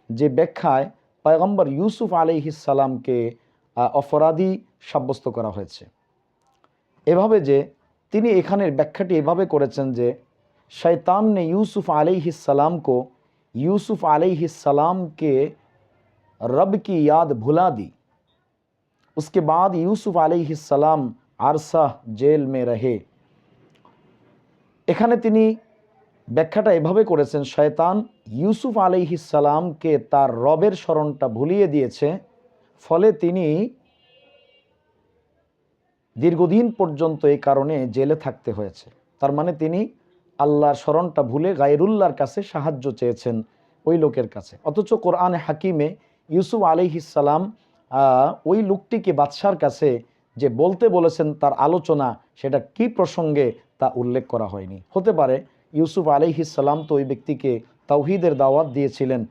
যে ব্যাখ্যায় পয়গম্বর ইউসুফ আলাইহিস সালামকে অপরাধী সাব্যস্ত করা হয়েছে। এভাবে যে তিনি এখানের ব্যাখ্যাটি এভাবে করেছেন যে शैतान ने यूसुफ अलैहिस्सलाम को यूसुफ अलैहिस्सलाम के रब की याद भुला दी। उसके बाद यूसुफ अलैहिस्सलाम आरसा जेल में रहे। এখানে তিনি ব্যাখ্যাটা এভাবে করেছেন, শয়তান ইউসুফ আলাইহিসসালামকে তার রবের স্মরণটা ভুলিয়ে দিয়েছে, ফলে তিনি দীর্ঘদিন পর্যন্ত এই কারণে জেলে থাকতে হয়েছে। তার মানে তিনি আল্লাহর স্মরণটা ভুলে গায়রুল্লাহর কাছে সাহায্য চেয়েছেন, ওই লোকের কাছে। অথচ কোরআনে হাকিমে ইউসুফ আলাইহিসসালাম ওই লোকটিকে বাদশার কাছে যে বলতে বলেছেন তার আলোচনা, সেটা কি প্রসঙ্গে তা উল্লেখ করা হয়নি। হতে পারে ইউসুফ আলাইহিসসালাম তো ওই ব্যক্তিকে তাওহীদের দাওয়াত দিয়েছিলেন,